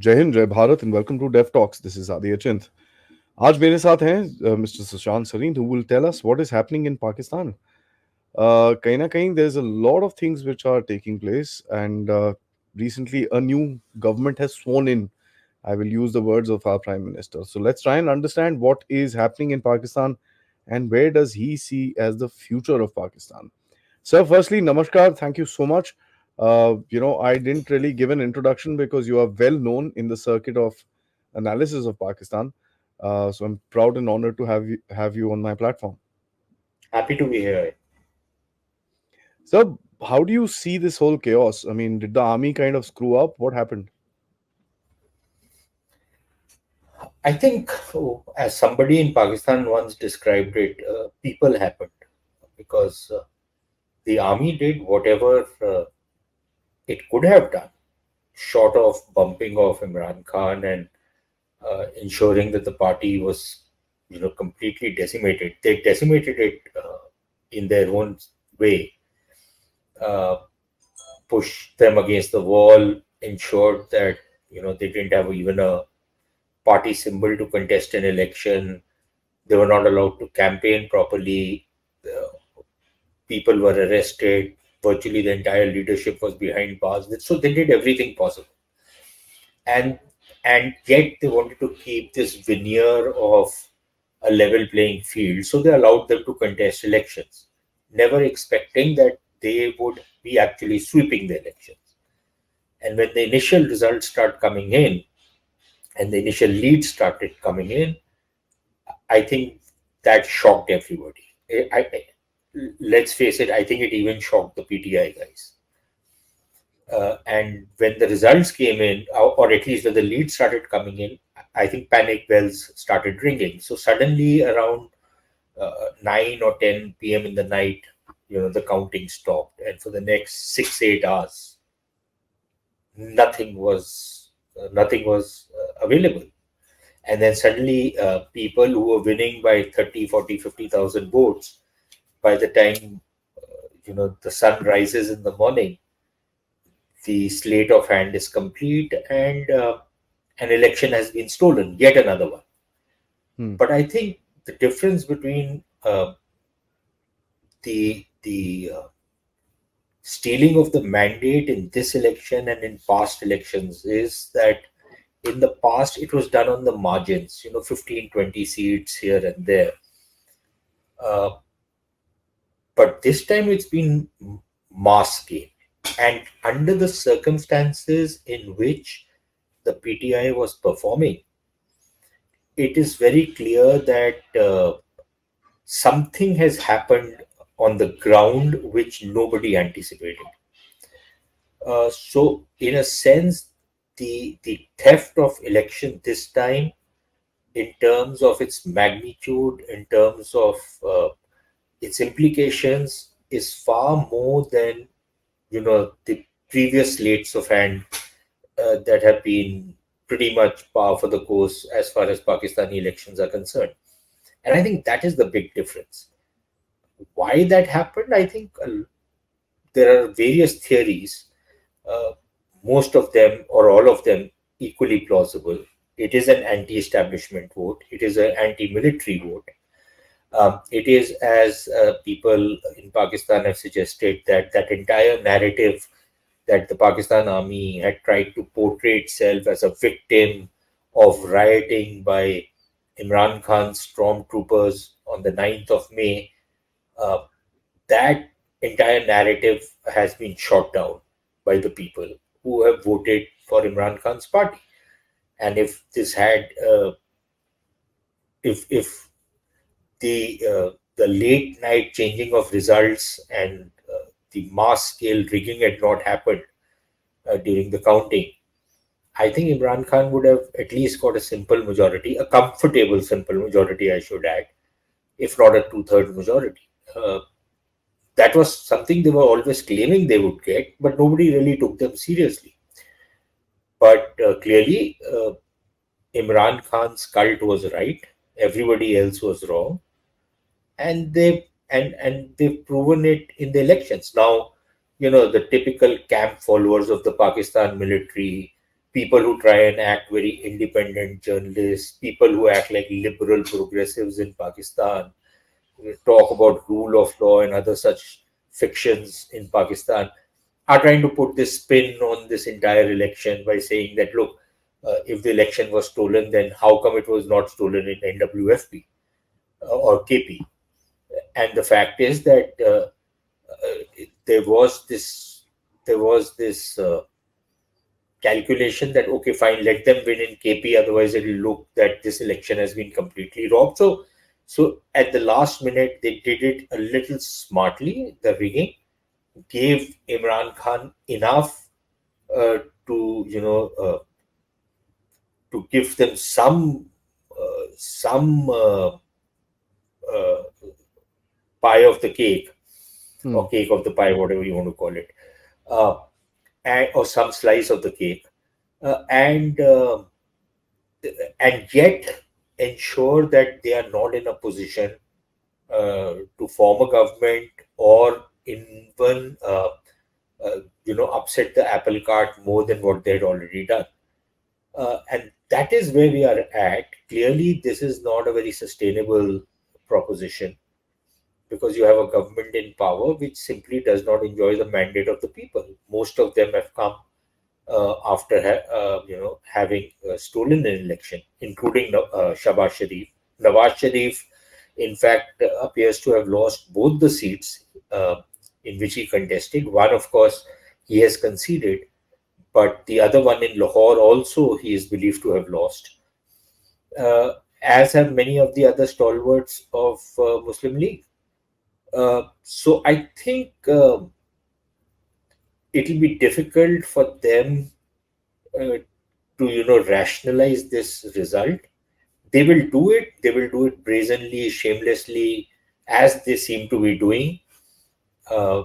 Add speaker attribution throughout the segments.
Speaker 1: जय Hind Jai Bharat and welcome to Dev talks this is Aadi Achint आज मेरे साथ हैं mister Sushant Sareen who will tell us what is happening in Pakistan. कहीं ना कहीं there's a lot of things which are taking place and recently a new government has sworn in. I will use the words of our prime minister. So let's try and understand what is happening in Pakistan and where does he see as the future of Pakistan. Sir, firstly, namaskar. Thank you so much. I didn't really give an introduction because you are well known in the circuit of analysis of Pakistan. So I'm proud and honored to have you on my platform.
Speaker 2: Happy to be here.
Speaker 1: So, how do you see this whole chaos? I mean, did the army kind of screw up? What happened?
Speaker 2: I think, as somebody in Pakistan once described it, people happened because the army did whatever it could have done, short of bumping off Imran Khan and ensuring that the party was, completely decimated. They decimated it in their own way, uh, pushed them against the wall, ensured that they didn't have even a party symbol to contest an election. They were not allowed to campaign properly. People were arrested. Virtually the entire leadership was behind bars. So they did everything possible, and yet they wanted to keep this veneer of a level playing field. So they allowed them to contest elections, never expecting that they would be actually sweeping the elections. And when the initial results start coming in, and the initial leads started coming in, I think that shocked everybody. Let's face it, I think it even shocked the PTI guys. And when the results came in, or at least when the leads started coming in, I think panic bells started ringing. So suddenly, around 9 or 10 p.m. in the night, the counting stopped, and for the next 6-8 hours, nothing was available. And then suddenly, people who were winning by 30, 40, 50,000 votes, by the time the sun rises in the morning, the slate of hand is complete, and an election has been stolen, yet another one.
Speaker 1: Hmm.
Speaker 2: But I think the difference between the stealing of the mandate in this election and in past elections is that in the past it was done on the margins, 15, 20 seats here and there. Uh, but this time it's been mass game. And under the circumstances in which the PTI was performing, it is very clear that something has happened on the ground which nobody anticipated. So, in a sense, the theft of election this time, in terms of its magnitude, in terms of its implications, is far more than the previous slates of hand that have been pretty much par for the course as far as Pakistani elections are concerned. And I think that is the big difference. Why that happened, I think there are various theories, uh, most of them or all of them equally plausible. It is an anti establishment vote, it is an anti military vote. It is, as people in Pakistan have suggested, that that entire narrative that the Pakistan army had tried to portray itself as a victim of rioting by Imran Khan's stormtroopers on the 9th of May, uh, that entire narrative has been shot down by the people who have voted for Imran Khan's party. And if this had, if the late night changing of results and the mass scale rigging had not happened during the counting, I think Imran Khan would have at least got a simple majority, a comfortable simple majority, I should add, if not a two-thirds majority. Uh, that was something they were always claiming they would get, but nobody really took them seriously. But clearly, Imran Khan's cult was right, everybody else was wrong, and they've proven it in the elections. Now, the typical camp followers of the Pakistan military, people who try and act very independent journalists, people who act like liberal progressives in Pakistan, talk about rule of law and other such fictions in Pakistan, are trying to put this spin on this entire election by saying that, look, if the election was stolen, then how come it was not stolen in NWFP or KP? And the fact is that there was this calculation that, okay, fine, let them win in KP, otherwise it will look that this election has been completely robbed. So at the last minute, they did it a little smartly. The rigging gave Imran Khan enough uh, to to give them some uh, pie of the cake,
Speaker 1: Hmm.
Speaker 2: or cake of the pie, whatever you want to call it, uh, or some slice of the cake, and yet ensure that they are not in a position to form a government, or even upset the apple cart more than what they had already done. And that is where we are at. Clearly, this is not a very sustainable proposition, because you have a government in power which simply does not enjoy the mandate of the people. Most of them have come after having stolen an election, including Shahbaz Sharif. Nawaz Sharif, in fact, appears to have lost both the seats in which he contested. One, of course, he has conceded, but the other one in Lahore also he is believed to have lost, uh, as have many of the other stalwarts of Muslim League. So I think it will be difficult for them uh, to rationalize this result. They will do it. They will do it brazenly, shamelessly, as they seem to be doing. Uh,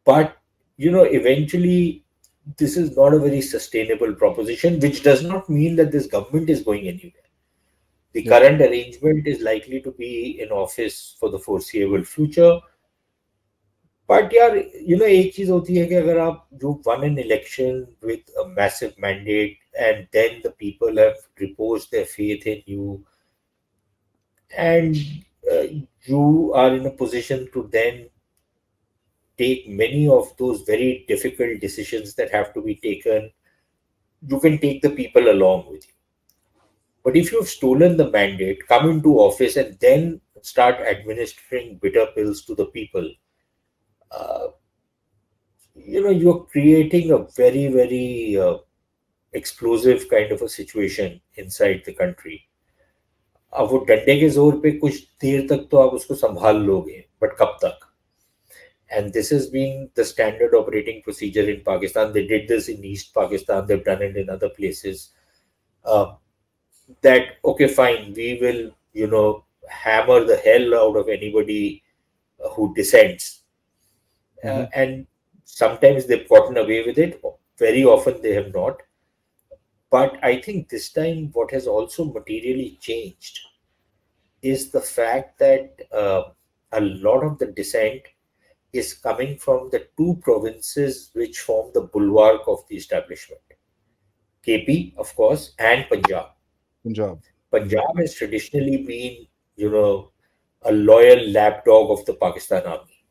Speaker 2: but eventually, this is not a very sustainable proposition, which does not mean that this government is going anywhere. The
Speaker 1: Yep.
Speaker 2: current arrangement is likely to be in office for the foreseeable future. But यार एक चीज होती है कि अगर आप you won an election with a massive mandate, and then the people have reposed their faith in you, and uh, you are in a position to then take many of those very difficult decisions that have to be taken. You can take the people along with you. But if you've stolen the mandate, come into office, and then start administering bitter pills to the people, uh, you're creating a very, very explosive kind of a situation inside the country. अब वो डंडे के जोर पे कुछ देर तक तो आप उसको संभाल लोगे, बट कब तक? And this has been the standard operating procedure in Pakistan. They did this in East Pakistan, they've done it in other places. uh, that, okay, fine, we will hammer the hell out of anybody who dissents,
Speaker 1: Mhm.
Speaker 2: and sometimes they've gotten away with it, very often they have not. But I think this time what has also materially changed is the fact that a lot of the dissent is coming from the two provinces which form the bulwark of the establishment: KP, of course, and Punjab.
Speaker 1: Punjab.
Speaker 2: Punjab has traditionally been, a loyal lapdog of the Pakistan army.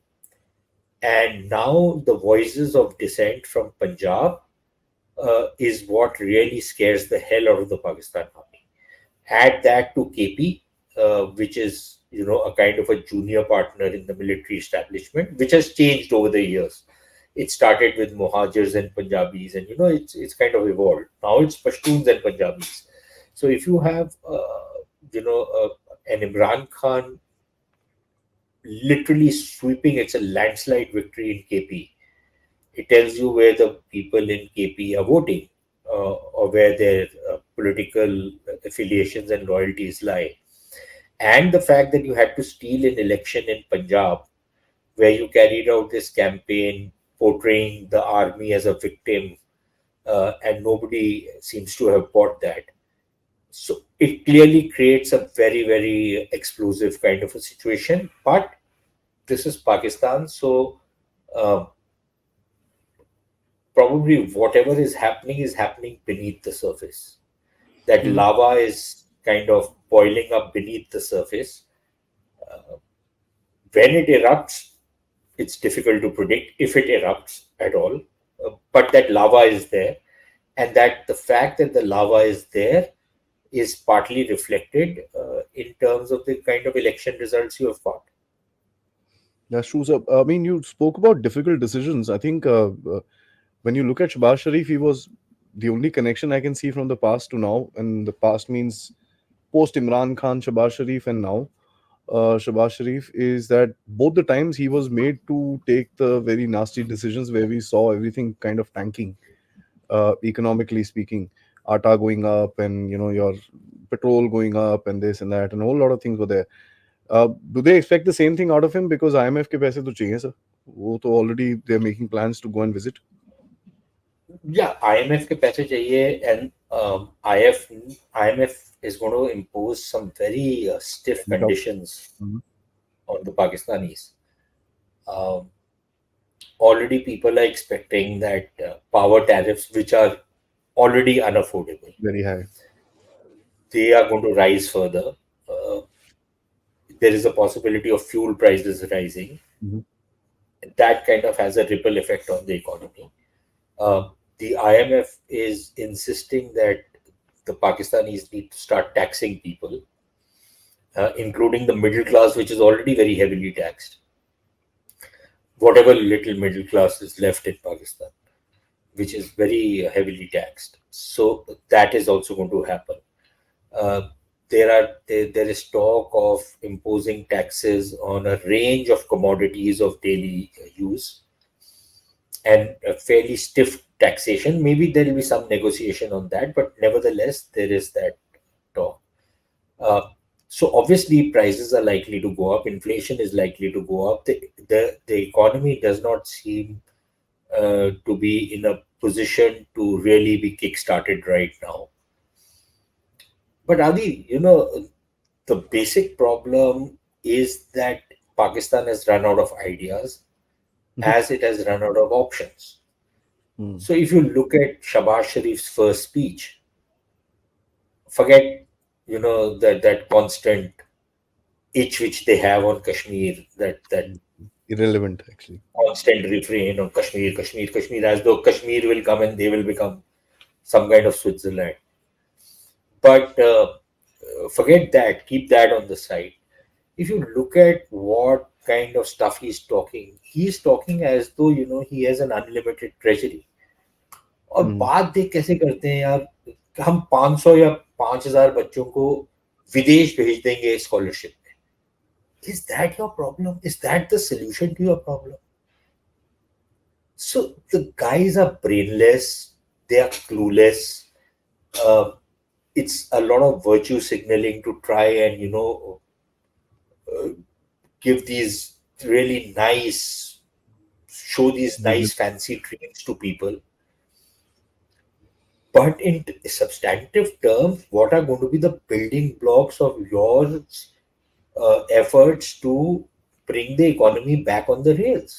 Speaker 2: And now the voices of dissent from Punjab is what really scares the hell out of the Pakistan army. Add that to KP, which is a kind of a junior partner in the military establishment, which has changed over the years. It started with Muhajirs and Punjabis, and it's kind of evolved. Now it's Pashtuns and Punjabis. So if you have you know uh, an Imran Khan literally sweeping, it's a landslide victory in KP. It tells you where the people in KP are voting, or where their political affiliations and loyalties lie. And the fact that you had to steal an election in Punjab, where you carried out this campaign portraying the army as a victim, and nobody seems to have bought that. So it clearly creates a very, very explosive kind of a situation. But this is Pakistan, so uh, probably whatever is happening beneath the surface. That
Speaker 1: Mhm.
Speaker 2: lava is kind of boiling up beneath the surface. Uh, when it erupts, it's difficult to predict if it erupts at all. But that lava is there, and that the fact that the lava is there is partly reflected in terms of the kind of election results you have got.
Speaker 1: That's true. So, I mean, you spoke about difficult decisions. I think when you look at Shabazz Sharif, he was the only connection I can see from the past to now. And the past means post Imran Khan, Shabazz Sharif, and now Shabazz Sharif, is that both the times he was made to take the very nasty decisions where we saw everything kind of tanking, economically speaking, atta going up, and your petrol going up, and this and that, and a whole lot of things were there. Do they expect the same thing out of him? Because IMF के पैसे तो चाहिए sir. वो तो already they're making plans to go and visit.
Speaker 2: Yeah, IMF के पैसे चाहिए, and IMF is going to impose some very stiff
Speaker 1: Without.
Speaker 2: conditions
Speaker 1: Mhm.
Speaker 2: on the Pakistanis. Um, Already, people are expecting that power tariffs, which are already unaffordable,
Speaker 1: Very high.
Speaker 2: they are going to rise further. Uh, there is a possibility of fuel prices rising.
Speaker 1: Mhm.
Speaker 2: That kind of has a ripple effect on the economy. Uh, the IMF is insisting that the Pakistanis need to start taxing people, including the middle class, which is already very heavily taxed. Whatever little middle class is left in Pakistan, which is very heavily taxed. So that is also going to happen. Uh, there is talk of imposing taxes on a range of commodities of daily use, and a fairly stiff taxation. Maybe there will be some negotiation on that, but nevertheless, there is that talk. Uh, so obviously, prices are likely to go up. Inflation is likely to go up. The economy does not seem to be in a position to really be kickstarted right now. But Adi, the basic problem is that Pakistan has run out of ideas
Speaker 1: Mhm.
Speaker 2: as it has run out of options.
Speaker 1: Mm.
Speaker 2: So if you look at Shabazz Sharif's first speech, forget, that constant itch which they have on Kashmir, that
Speaker 1: Irrelevant, actually.
Speaker 2: constant refrain on Kashmir, Kashmir, Kashmir, as though Kashmir will come and they will become some kind of Switzerland. But forget that, keep that on the side. If you look at what kind of stuff he's talking as though, he has an unlimited treasury. और
Speaker 1: Mm.
Speaker 2: बात देख कैसे करते हैं यार, हम 500 या 5,000 बच्चों को विदेश भेज देंगे स्कॉलरशिप में. Is that your problem? Is that the solution to your problem? So the guys are brainless, they are clueless. Uh, it's a lot of virtue signaling to try and, uh, give these really nice, show these nice fancy dreams to people. But in substantive terms, what are going to be the building blocks of your efforts to bring the economy back on the rails?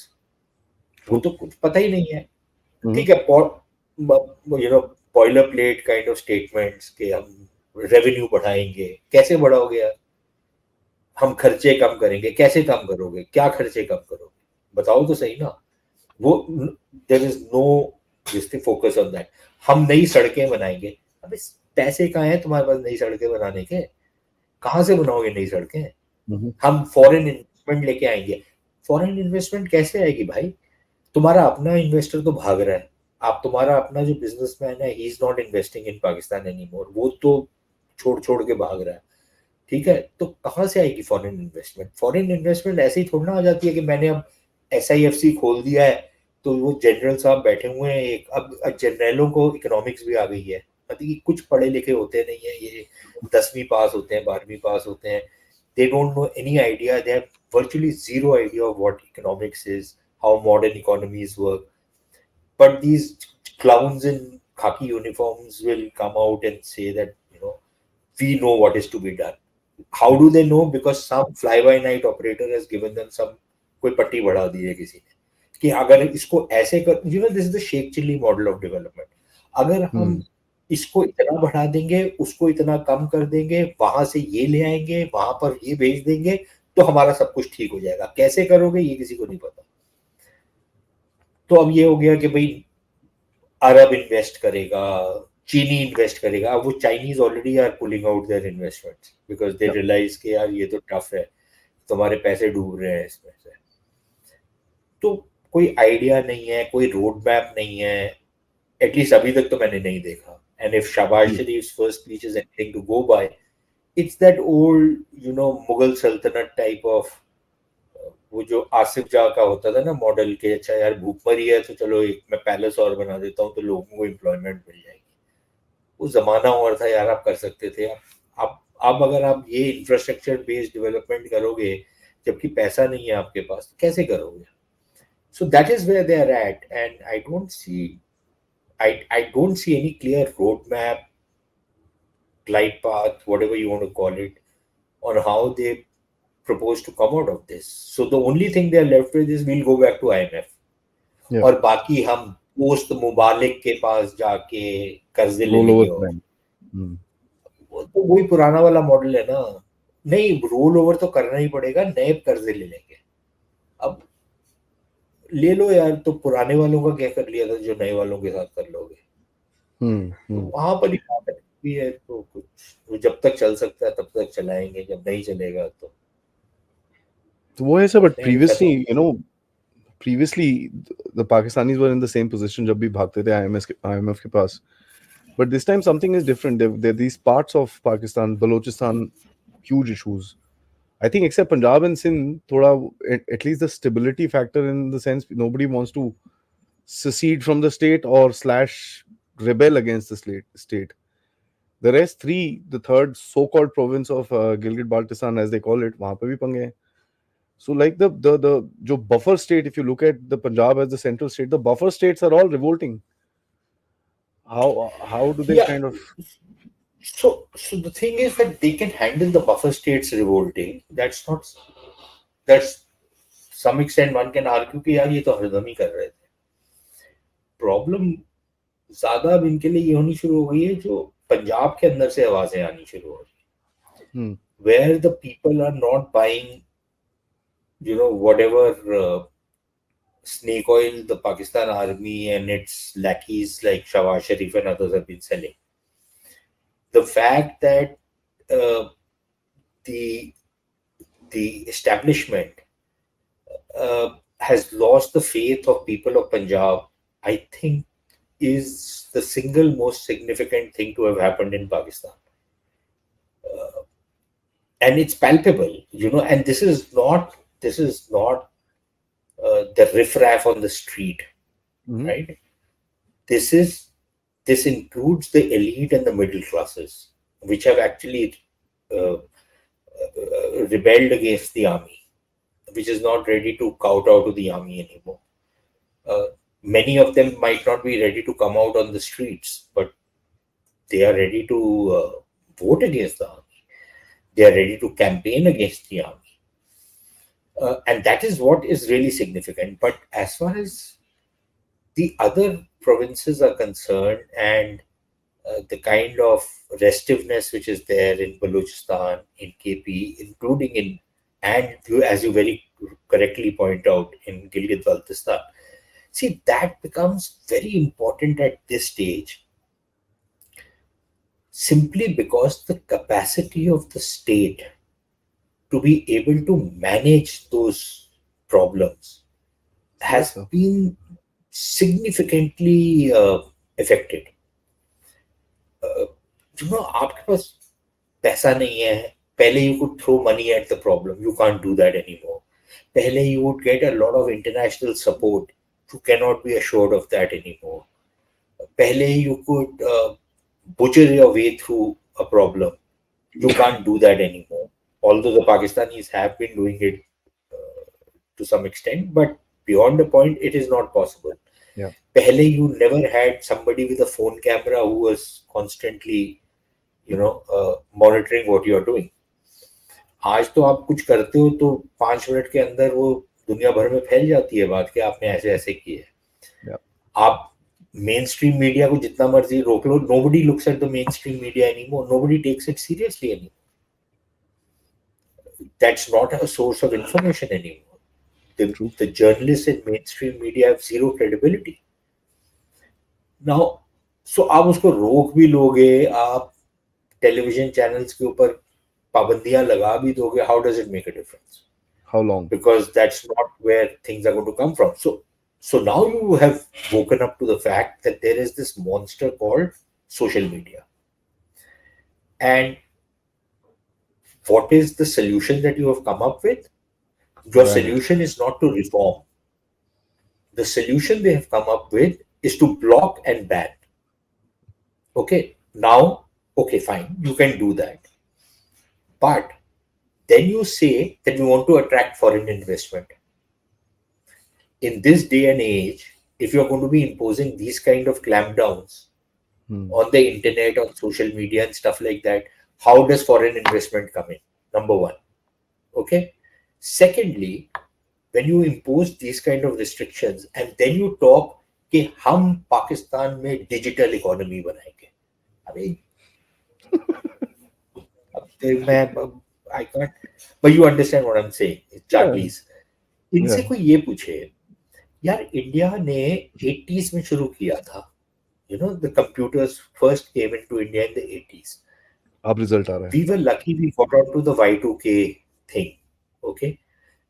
Speaker 2: वो
Speaker 1: True.
Speaker 2: तो कुछ पता ही नहीं है.
Speaker 1: Mhm.
Speaker 2: ठीक है, you know boiler plate kind of statements के हम रेवेन्यू बढ़ाएंगे. कैसे बढ़ाओगे यार? हम खर्चे कम करेंगे. कैसे कम करोगे? क्या खर्चे कम करोगे? बताओ तो सही ना. वो there is no this focus on that. हम नई सड़कें बनाएंगे. अबे पैसे कहाँ हैं तुम्हारे पास नई सड़कें बनाने के? कहाँ से बनाओगे नई सड़कें?
Speaker 1: Mhm.
Speaker 2: हम फॉरेन इन्वेस्टमेंट लेके आएंगे. फॉरेन इन्वेस्टमेंट कैसे आएगी भाई? तुम्हारा अपना इन्वेस्टर तो भाग रहा है. आप तुम्हारा अपना जो बिजनेसमैन है, he is not investing in Pakistan any more. वो तो छोड़ छोड़ के भाग रहा है. ठीक है, तो कहाँ से आएगी फॉरेन इन्वेस्टमेंट? फॉरेन इन्वेस्टमेंट ऐसे ही थोड़ा ना आ जाती है कि मैंने अब SIFC खोल दिया है तो वो जनरल साहब बैठे हुए हैं. एक अब जनरलों को इकोनॉमिक्स भी आ गई है. मतलब कि कुछ पढ़े लिखे होते नहीं है ये. 10वीं पास होते हैं, 12वीं पास होते हैं. They don't know any idea. They have virtually zero idea of what economics is, how modern economies work. But these clowns in khaki uniforms will come out and say that, we know what is to be done. How do they know? Because some fly by night operator has given them some, कोई पट्टी बढ़ा दी है किसी ने. कि अगर इसको ऐसे कर, this is the Sheikh Chilli model of development. अगर हम
Speaker 1: Hmm.
Speaker 2: इसको इतना बढ़ा देंगे, उसको इतना कम कर देंगे, वहां से ये ले आएंगे, वहां पर ये भेज देंगे, तो हमारा सब कुछ ठीक हो जाएगा। कैसे करोगे ये किसी को नहीं पता। तो अब ये हो गया कि भाई अरब इन्वेस्ट करेगा, चीनी इन्वेस्ट करेगा। अब वो Chinese already are pulling out their investments because they
Speaker 1: Yeah.
Speaker 2: Realise के यार ये तो टफ है, तुम्हारे पैसे डूब रहे हैं इसमें से। तो कोई आइडिया नहीं है, कोई रोड मैप नहीं है, एटलीस्ट अभी तक तो मैंने नहीं देखा। And if Shehbaz
Speaker 1: Hmm.
Speaker 2: Sharif first speech is anything to go by, it's that old Mughal saltanat type of, वो जो आसिफ जाह का होता था ना मॉडल के, अच्छा यार भूखमरी है तो चलो एक मैं पैलेस और बना देता हूँ तो लोगों को एम्प्लॉयमेंट मिल जाएगी। वो जमाना और था यार, आप कर सकते थे। अब अगर आप ये इंफ्रास्ट्रक्चर बेस्ड डेवलपमेंट करोगे जबकि पैसा नहीं है आपके पास, तो कैसे करोगे? So that is where they are at, and I don't see any clear roadmap, glide path, whatever you want to call it, on how they propose to come out of this. So the only thing they are left with is we'll go back to IMF,
Speaker 1: Yeah.
Speaker 2: और बाकी हम post मुबालिक के पास जाके कर्जे ले
Speaker 1: Roll
Speaker 2: लेंगे।
Speaker 1: over
Speaker 2: और
Speaker 1: bank. Hmm.
Speaker 2: वो तो वही पुराना वाला मॉडल है ना। नहीं, रोल ओवर तो करना ही पड़ेगा, नए कर्जे ले लेंगे। अब ले लो यार, तो पुराने वालों का क्या कर लिया था जो नए वालों के साथ कर लोगे?
Speaker 1: Hmm.
Speaker 2: तो
Speaker 1: Hmm.
Speaker 2: वहां पर ही बात भी है। तो कुछ वो जब तक चल सकता है तब तक चलाएंगे, जब नहीं चलेगा तो
Speaker 1: तो वो है सर, बट
Speaker 2: करते हैं
Speaker 1: प्रीवियसली
Speaker 2: खत्म।
Speaker 1: previously the Pakistanis were in the same position जब भी भागते थे IMF के पास. But this time something is different. There are these parts of Pakistan, Balochistan, huge issues. I think except Punjab and Sindh, thoda, at least the stability factor, in the sense nobody wants to secede from the state or slash rebel against the state. The rest three, the third so-called province of Gilgit-Baltistan, as they call it, वहाँ पे भी पंगे हैं. So like the जो buffer state, if you look at the Punjab as the central state, the buffer states are all revolting. How do they
Speaker 2: Yeah.
Speaker 1: kind of?
Speaker 2: So the thing is that they can handle the buffer states revolting. That's some extent one can argue कि यार ये तो हरदम ही कर रहे थे। Problem ज्यादा अब इनके लिए ये होनी शुरू हो गई है, जो पंजाब के अंदर से आवाजें आनी शुरू हो
Speaker 1: Hmm.
Speaker 2: रही, where the people are not buying whatever snake oil the Pakistan army and its lackeys like Shawaz Sharif and others have been selling. The fact that uh, the the establishment has lost the faith of people of Punjab, I think, is the single most significant thing to have happened in Pakistan. And it's palpable, and this is not the riffraff on the street,
Speaker 1: Hmm.
Speaker 2: right? This is this includes the elite and the middle classes, which have actually rebelled against the army, which is not ready to kowtow to the army anymore. Uh, Many of them might not be ready to come out on the streets, but they are ready to vote against the army. They are ready to campaign against the army. And that is what is really significant. But as far as the other provinces are concerned, and the kind of restiveness which is there in Balochistan, in KP, including in, and you, as you very correctly point out, in Gilgit Baltistan. See, that becomes very important at this stage, simply because the capacity of the state to be able to manage those problems
Speaker 1: Yes,
Speaker 2: has
Speaker 1: sir.
Speaker 2: been significantly affected. आपके पास पैसा नहीं है, पहले you could throw money at the problem, you can't do that anymore. पहले you would get a lot of international support, you cannot be assured of that anymore. पहले you could butcher your way through a problem, you can't do that anymore. Although the Pakistanis have been doing it to some extent, but beyond the point, it is not possible.
Speaker 1: Yeah.
Speaker 2: पहले you never had somebody with a phone camera who was constantly, monitoring what you are doing. आज तो आप कुछ करते हो तो 5 minute के अंदर वो दुनिया भर में फैल जाती है बात कि आपने ऐसे ऐसे किए।
Speaker 1: Yeah.
Speaker 2: आप मेन स्ट्रीम मीडिया को जितना मर्जी रोक लो, nobody looks at the mainstream media anymore, nobody takes it seriously anymore. That's not a source of information anymore.
Speaker 1: True.
Speaker 2: The journalists in mainstream media have zero credibility. Now, so आप उसको रोक भी लोगे, आप टेलीविजन चैनल्स के ऊपर पाबंदियां लगा भी दोगे, how does it make a difference?
Speaker 1: How long?
Speaker 2: Because that's not where things are going to come from. So now you have woken up to the fact that there is this monster called social media. And what is the solution that you have come up with? Your
Speaker 1: Ban it.
Speaker 2: solution is not to reform. The solution they have come up with is to block and ban. Okay, now, okay, fine, you can do that. But then you say that we want to attract foreign investment. In this day and age, if you're going to be imposing these kind of clampdowns on the internet, on social media and stuff like that, how does foreign investment come in? Number one. Okay. Secondly, when you impose these kind of restrictions and then you talk कि हम पाकिस्तान में digital economy बनाएंगे, अरे मैं I can't, but you understand what I'm saying.
Speaker 1: Yeah.
Speaker 2: Please, इनसे
Speaker 1: Yeah.
Speaker 2: कोई ये पूछे यार इंडिया ने 80s में शुरू किया था, you know, the computers first came into India in the 80s.
Speaker 1: अब रिजल्ट आ रहा है.
Speaker 2: We were lucky we got onto the Y2K thing, okay,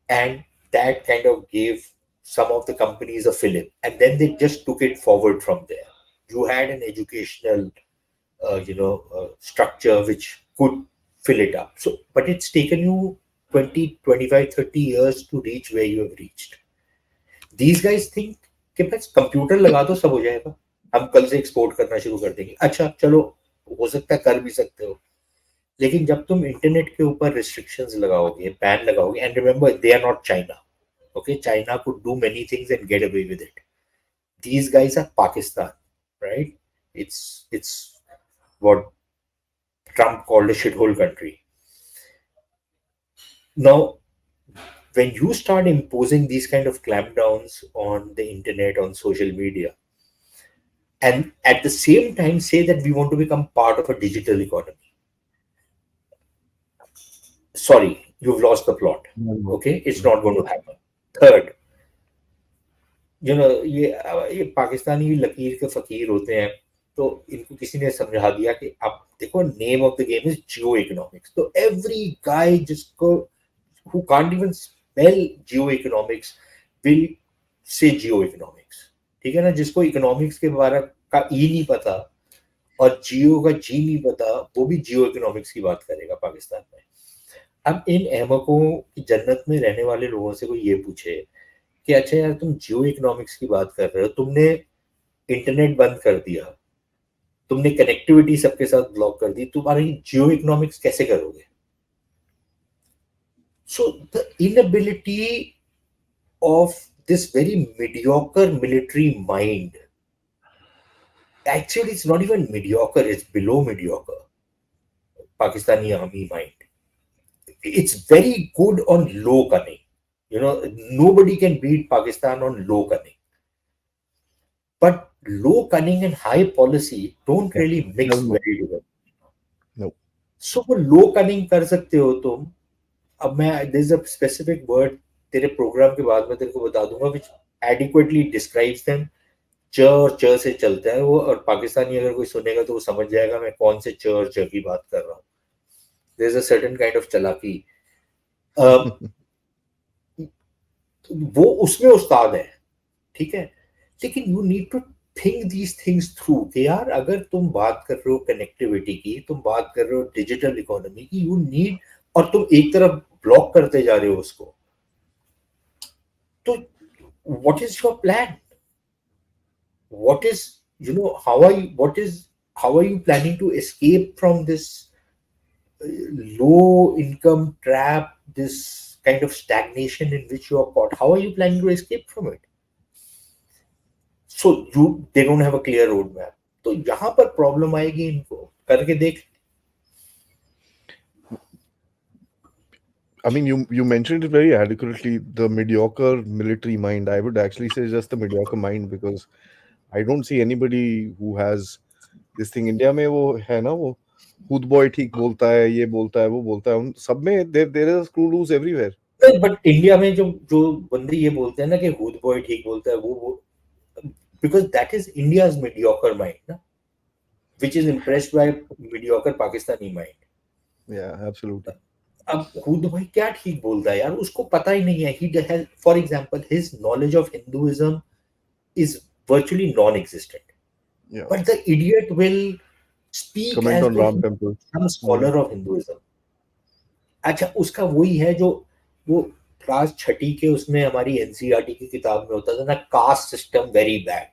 Speaker 2: and that kind of gave some of the companies a fillip, and then they just took it forward from there. You had an educational structure which could fill it up. So but it's taken you 20, 25, 30 years to reach where you have reached. These guys think कि बस computer लगा दो सब हो जाएगा, हम कल से एक्सपोर्ट करना शुरू कर देंगे. अच्छा चलो, हो सकता है कर भी सकते हो, लेकिन जब तुम इंटरनेट के ऊपर रिस्ट्रिक्शंस लगाओगे, बैन लगाओगे, and remember they are not China. Okay, China could do many things and get away with it. These guys are Pakistan, right? It's what Trump called a shithole country. Now, when you start imposing these kind of clampdowns on the internet, on social media, and at the same time say that we want to become part of a digital economy, sorry, you've lost the plot. Okay, it's not going to happen. Third, ये पाकिस्तानी लकीर के फकीर होते हैं, तो इनको किसी ने समझा दिया कि अब देखो name of the game is Jio economics. तो एवरी गाय जिसको who can't even spell Jio economics will say Jio economics. ठीक है ना, जिसको इकोनॉमिक्स के बारे का ई नहीं पता और जियो का जी नहीं पता, वो भी जियो इकोनॉमिक्स की बात करेगा पाकिस्तान में. अब इन अहमकों की जन्नत में रहने वाले लोगों से कोई ये पूछे कि अच्छा यार तुम जियो इकोनॉमिक्स की बात कर रहे हो, तुमने इंटरनेट बंद कर दिया, तुमने कनेक्टिविटी सबके साथ ब्लॉक कर दी, तुम्हारी जियो इकोनॉमिक्स कैसे करोगे? So the inability of this very mediocre military mind, actually it's not even mediocre, it's below mediocre, Pakistani army mind. It's very good on low cunning. Nobody can beat Pakistan on low cunning. But low cunning and high policy don't really mix very well.
Speaker 1: No.
Speaker 2: So वो low cunning कर सकते हो तुम. अब मैं there's a specific word तेरे programme के बाद में तेरे को बता दूंगा which adequately describes them. च और च से चलता है वो, और पाकिस्तानी अगर कोई सुनेगा तो वो समझ जाएगा मैं कौन से च और च की बात कर रहा हूँ. There's a certain kind of चालाकी. वो उसमें उस्ताद है, ठीक है, लेकिन you need to think these things through कि यार अगर तुम बात कर रहे हो कनेक्टिविटी की, तुम बात कर रहे हो डिजिटल इकोनॉमी की, यू नीड, और तुम एक तरफ ब्लॉक करते जा रहे हो उसको, तो what is your plan? What is how are you planning to escape from this low income trap, this kind of stagnation in which you are caught? How are you planning to escape from it? So they don't have a clear roadmap. तो यहाँ पर problem आएगी. इनको करके देख.
Speaker 1: I mean, you mentioned it very adequately. The mediocre military mind. I would actually say just the mediocre mind because I don't see anybody who has this thing. India में वो है ना वो खुद बॉय ठीक बोलता है ये बोलता है वो बोलता है उन सब में there is screw loose everywhere.
Speaker 2: But India में जो जो बंदे ये बोलते हैं ना कि हुड बॉय ठीक बोलता है वो because that is India's mediocre mind ना, which is impressed by mediocre Pakistani mind.
Speaker 1: या एब्सोल्युटली.
Speaker 2: अब खुद भाई क्या ठीक बोलता है यार, उसको पता ही नहीं है. He has, for example, his knowledge of Hinduism is virtually non-existent.
Speaker 1: या
Speaker 2: But the idiot will speak
Speaker 1: comment
Speaker 2: as
Speaker 1: on
Speaker 2: though
Speaker 1: Ram
Speaker 2: he's
Speaker 1: temple.
Speaker 2: some scholar of Hinduism. अच्छा, उसका वही है जो वो क्लास छठी के उसमें हमारी एनसीईआरटी की किताब में होता था ना, caste system very bad.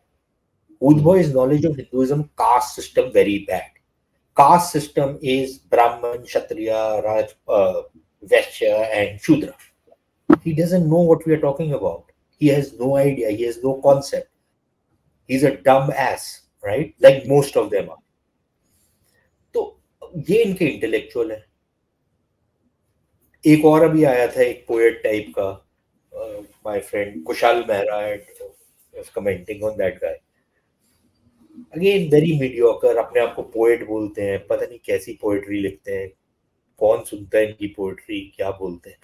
Speaker 2: Udboy's knowledge of Hinduism, caste system very bad. Caste system is Brahman, Kshatriya, Vaishya, and Shudra. He doesn't know what we are talking about. He has no idea. He has no concept. He's a dumb ass, right? Like most of them are. तो ये इनके intellectual है. एक और अभी आया था एक पोएट टाइप का, my friend Kushal Mehra was commenting on that guy. Again very mediocre, अपने आप को पोएट बोलते हैं, पता नहीं कैसी पोएट्री लिखते हैं, कौन सुनता है इनकी पोएट्री, क्या बोलते हैं.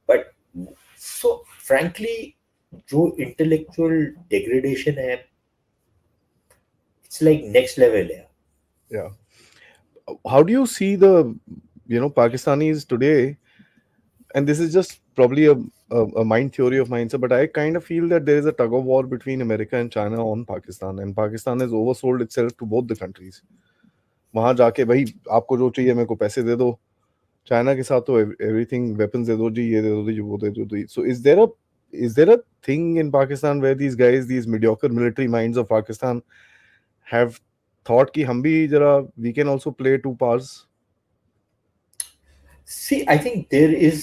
Speaker 2: बट सो फ्रैंकली जो इंटेलेक्चुअल डिग्रेडेशन है, इट्स लाइक नेक्स्ट लेवल है.
Speaker 1: या how do you see the Pakistanis today? And this is just probably a mind theory of mine, sir, but I kind of feel that there is a tug of war between America and China on Pakistan, and Pakistan has oversold itself to both the countries. वहां जाके भाई आपको जो चाहिए मेरे को पैसे दे दो. चाइना के साथ तो एवरीथिंग वेपन्स दे दो जी, ये दे दो जी, वो दे दो जी. So is there a thing in Pakistan where these guys, these mediocre military minds of Pakistan, have thought कि हम भी जरा we can also play two parts?
Speaker 2: See, I think there is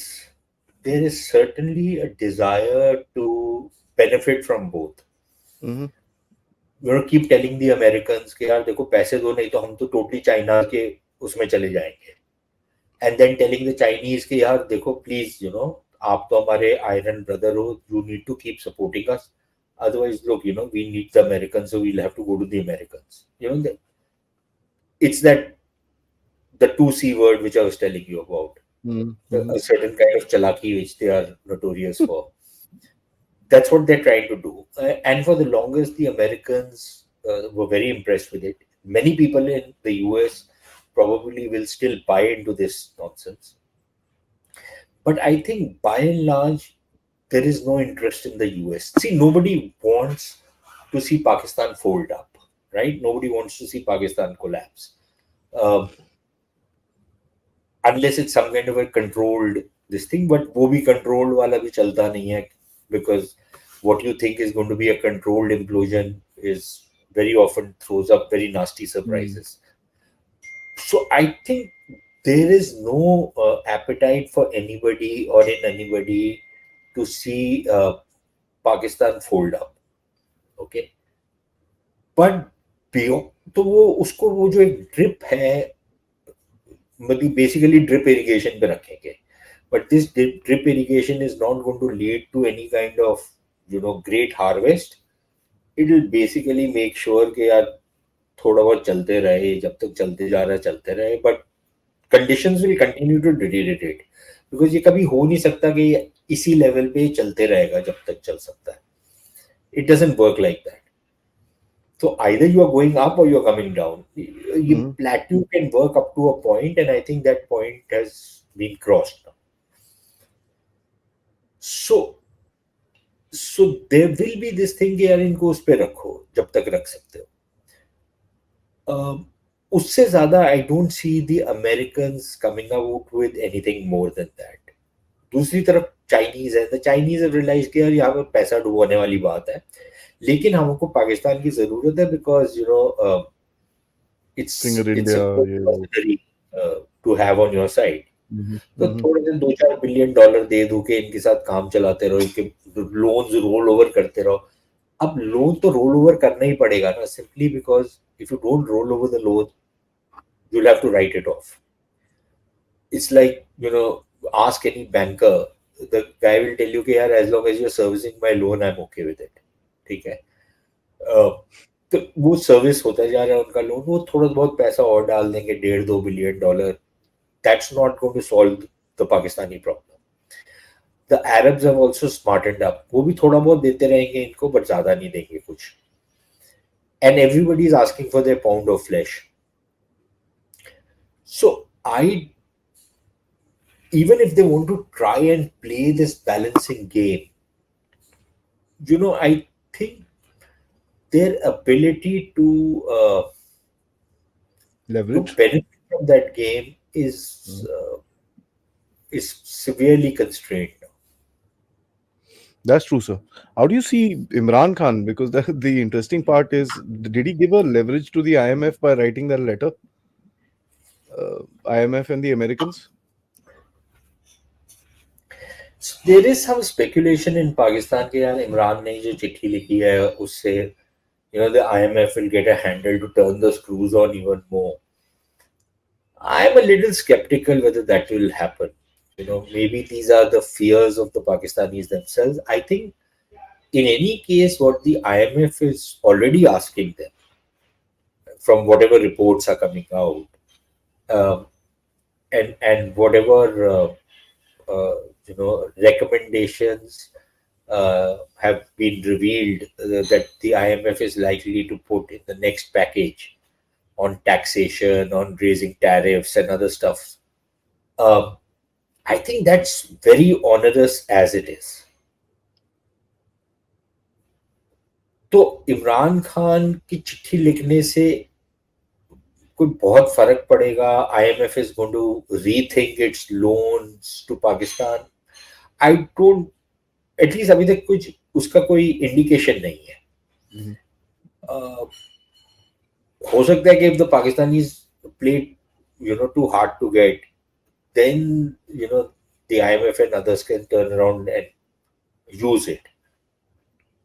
Speaker 2: certainly a desire to benefit from both.
Speaker 1: Mm-hmm.
Speaker 2: Keep telling the Americans कि यार देखो पैसे दो, नहीं तो हम तो टोटली चाइना के उसमें चले जाएंगे. And then telling the Chinese कि यार देखो प्लीज आप तो हमारे आयरन ब्रदर हो, you need to keep supporting us. Otherwise, look, we need the Americans, so we'll have to go to the Americans. It's that the 2C word which I was telling you about.
Speaker 1: Mm-hmm.
Speaker 2: A certain kind of chalaki which they are notorious for. That's what they're trying to do. And for the longest, the Americans were very impressed with it. Many people in the US probably will still buy into this nonsense. But I think by and large, there is no interest in the US. See, nobody wants to see Pakistan fold up, right? Nobody wants to see Pakistan collapse. Unless it's some kind of a controlled this thing, but वो भी controlled वाला भी चलता नहीं है, because what you think is going to be a controlled implosion is very often throws up very nasty surprises. So I think there is no appetite for anybody or in anybody to see Pakistan fold up. Okay, but तो वो उसको वो जो एक drip है, मतलब basically drip irrigation पे रखेंगे. But this drip irrigation is not going to lead to any kind of great harvest. It will basically make sure कि यार थोड़ा बहुत चलते रहे, जब तक चलते जा रहा है चलते रहे, but conditions will continue to deteriorate, because ये कभी हो नहीं सकता कि इसी लेवल पे चलते रहेगा जब तक चल सकता है. It doesn't work like that. So either you are going up or you are coming down. Plateau can work up to a point, and I think that point has been crossed now. So there will be this thing कि यार इनको उस पे रखो जब तक रख सकते हो. उससे ज्यादा I don't see the Americans coming out with anything more than that. दूसरी तरफ चाइनीज है, तो चाइनीज have realized कि यार यहाँ पे पैसा डुबोने वाली बात है, लेकिन हमको पाकिस्तान की जरूरत है, because it's
Speaker 1: India,
Speaker 2: a good mercenary to have on your side. तो
Speaker 1: mm-hmm.
Speaker 2: थोड़े दिन $2-4 बिलियन दे दो के इनके साथ काम चलाते रहो, इनके लोन्स रोल ओवर करते रहो. अब लोन तो रोल ओवर करना ही पड़ेगा ना, simply because if you don't roll over the loan, you'll have to write it off. It's like ask any banker, the guy will tell you कि यार as long as you're servicing my loan, I'm okay with it. ठीक है. Uh, तो वो service होता जा रहा है उनका लोन, वो थोड़ा बहुत पैसा और डाल देंगे, 1.5-2 billion dollar. That's not going to solve the Pakistani problem. The Arabs have also smartened up. वो भी थोड़ा बहुत देते रहेंगे इनको, but ज़्यादा नहीं देंगे कुछ. And everybody is asking for their pound of flesh. So I, even if they want to try and play this balancing game, I think their ability to
Speaker 1: Leverage.
Speaker 2: benefit from that game is severely constrained.
Speaker 1: That's true, sir. How do you see Imran Khan? Because the interesting part is, did he give a leverage to the IMF by writing that letter? IMF and the Americans?
Speaker 2: So there is some speculation in Pakistan कि यार इमरान ने जो चिट्ठी लिखी है उससे the IMF will get a handle to turn the screws on even more. I'm a little skeptical whether that will happen. Maybe these are the fears of the Pakistanis themselves. I think in any case, what the IMF is already asking them, from whatever reports are coming out, um, and whatever recommendations have been revealed that the IMF is likely to put in the next package on taxation, on raising tariffs and other stuff. Um, I think that's very onerous as it is. तो इमरान खान की चिट्ठी लिखने से कोई बहुत फर्क पड़ेगा? IMF is going to rethink its loans to Pakistan. I don't, at least अभी तक कुछ उसका कोई इंडिकेशन नहीं है. हो सकता है कि if the Pakistanis played too hard to get, then the IMF and others can turn around and use it.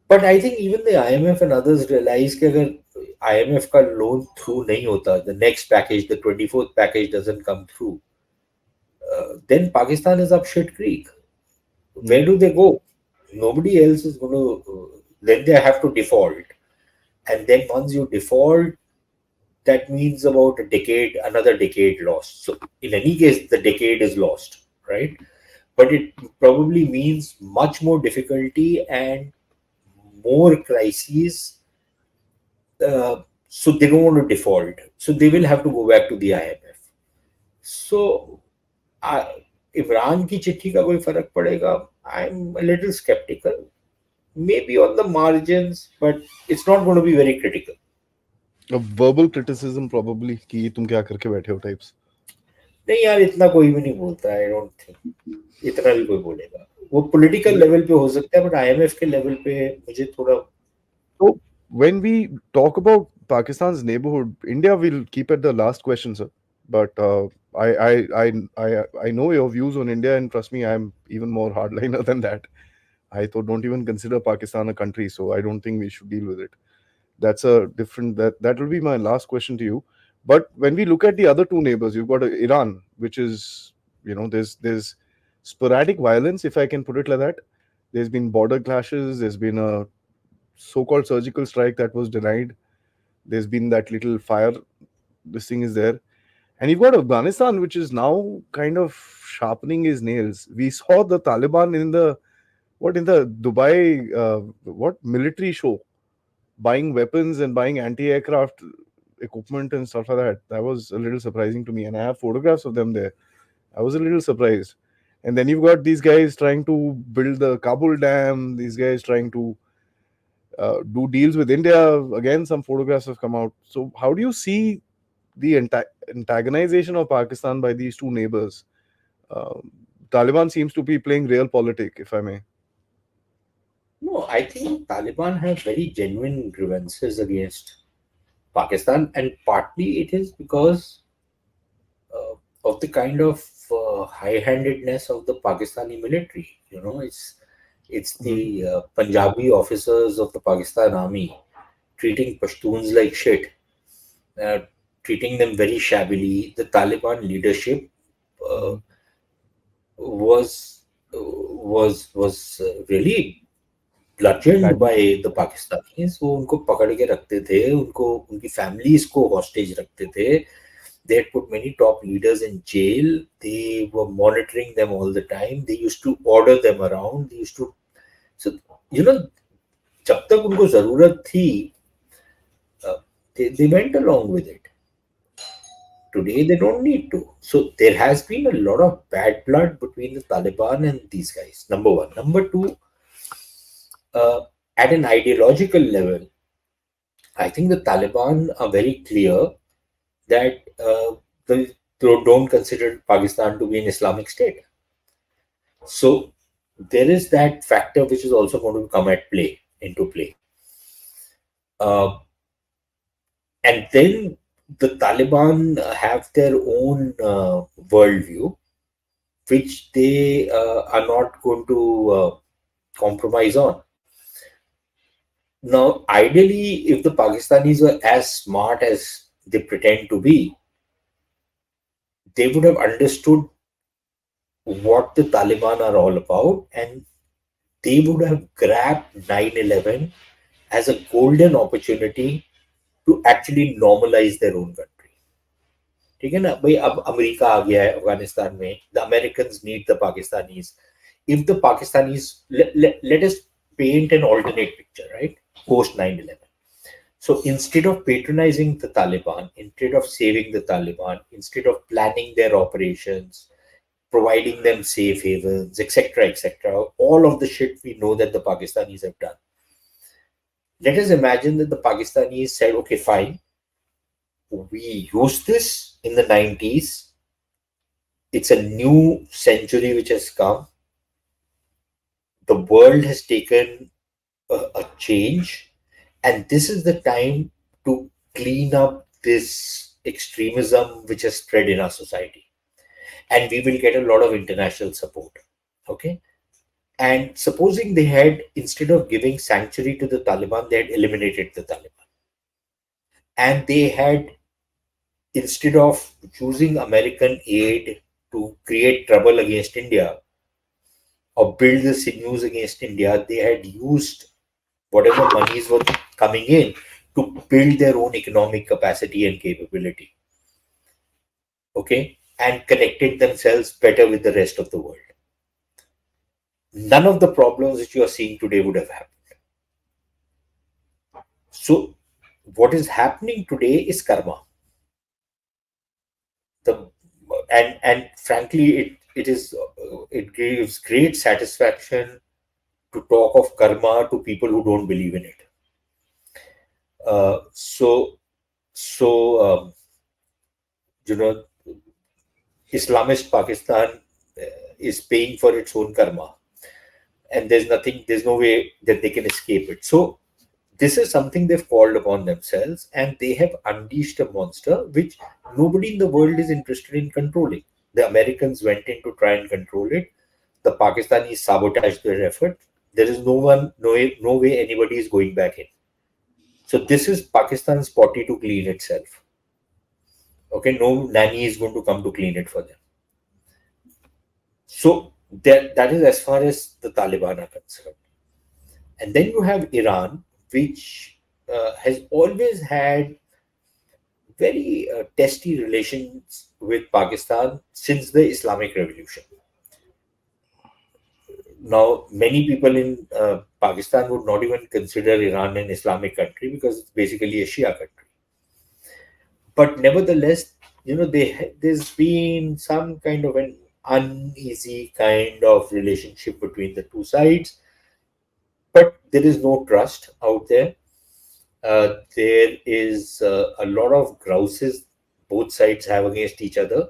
Speaker 2: But I think even the IMF and others realize कि अगर IMF का loan through नहीं होता, the next package, the 24th package doesn't come through, then Pakistan is up shit creek. Where do they go? Nobody else is going to, then they have to default. And then once you default, that means about a decade, another decade lost. So in any case, the decade is lost, right? But it probably means much more difficulty and more crises. So they don't want to default. So they will have to go back to the IMF. So Imran की चिट्ठी का कोई फर्क पड़ेगा? I'm a little skeptical. Maybe on the margins, but it's not going to be very critical.
Speaker 1: A verbal criticism probably कि तुम क्या करके बैठे हो types.
Speaker 2: नहीं यार, इतना कोई भी नहीं बोलता. I don't think इतना भी कोई बोलेगा. वो पॉलिटिकल लेवल पे हो सकता है, बट IMF के लेवल पे मुझे थोड़ा.
Speaker 1: So when we talk about Pakistan's neighborhood, India will keep at the last question, sir. But I know your views on India, and trust me, I'm even more hardliner than that. I thought don't even consider Pakistan a country, so I don't think we should deal with it. That's a different, that will be my last question to you. But when we look at the other two neighbors, you've got Iran, which is, there's sporadic violence, if I can put it like that. There's been border clashes. There's been a so-called surgical strike that was denied. There's been that little fire. This thing is there. And you've got Afghanistan, which is now kind of sharpening his nails. We saw the Taliban in the Dubai military show, buying weapons and buying anti-aircraft equipment and stuff like that. That was a little surprising to me, and I have photographs of them there. I was a little surprised. And then you've got these guys trying to build the Kabul dam. These guys trying to do deals with India. Again, some photographs have come out. So, how do you see the antagonization of Pakistan by these two neighbors? Taliban seems to be playing real politic, if I may.
Speaker 2: No, I think Taliban have very genuine grievances against Pakistan, and partly it is because of the kind of high-handedness of the Pakistani military. It's the Punjabi officers of the Pakistan army treating Pashtuns like shit, uh, treating them very shabbily. The Taliban leadership was really bludgeoned
Speaker 1: Badly.
Speaker 2: by the Pakistanis. वो उनको पकड़ के रखते थे, उनको उनकी families को hostage रखते थे. They had put many top leaders in jail. They were monitoring them all the time. They used to order them around. They used to, so you know, जब तक उनको जरूरत थी, they went along with it. Today they don't need to. So there has been a lot of bad blood between the Taliban and these guys. Number one. Number two, uh, at an ideological level, I think the Taliban are very clear that they don't consider Pakistan to be an Islamic state. So there is that factor which is also going to come at play into play. Uh, and then the Taliban have their own worldview, which they are not going to compromise on. Now, ideally, if the Pakistanis were as smart as they pretend to be, they would have understood what the Taliban are all about, and they would have grabbed 9/11 as a golden opportunity to actually normalize their own country. ठीक है ना भाई, अब America आ गया है अफगानिस्तान में. The Americans need the Pakistanis. If the Pakistanis, let us paint an alternate picture, right? Post 9/11. So instead of patronizing the Taliban, instead of saving the Taliban, instead of planning their operations, providing them safe havens, etc., etc., all of the shit we know that the Pakistanis have done. Let us imagine that the Pakistanis said, okay, fine, we used this in the 90s. It's a new century which has come. The world has taken a change, and this is the time to clean up this extremism which has spread in our society. And we will get a lot of international support. Okay. And supposing they had, instead of giving sanctuary to the Taliban, they had eliminated the Taliban. And they had, instead of using American aid to create trouble against India or build the sinews against India, they had used whatever monies were coming in to build their own economic capacity and capability. Okay. And connected themselves better with the rest of the world. None of the problems that you are seeing today would have happened. So, what is happening today is karma. The and frankly, it gives great satisfaction to talk of karma to people who don't believe in it. So you know, Islamist Pakistan is paying for its own karma, and there's no way that they can escape it. So this is something they've called upon themselves, and they have unleashed a monster which nobody in the world is interested in controlling. The Americans went in to try and control it. The Pakistanis sabotaged their effort. There is no way anybody is going back in. So this is Pakistan's potty to clean itself. Okay, no nanny is going to come to clean it for them. So that is as far as the Taliban are concerned. And then you have Iran, which has always had very testy relations with Pakistan since the Islamic Revolution. Now, many people in Pakistan would not even consider Iran an Islamic country because it's basically a Shia country. But nevertheless, there's been some kind of an uneasy kind of relationship between the two sides, but there is no trust out there. There is a lot of grouses both sides have against each other,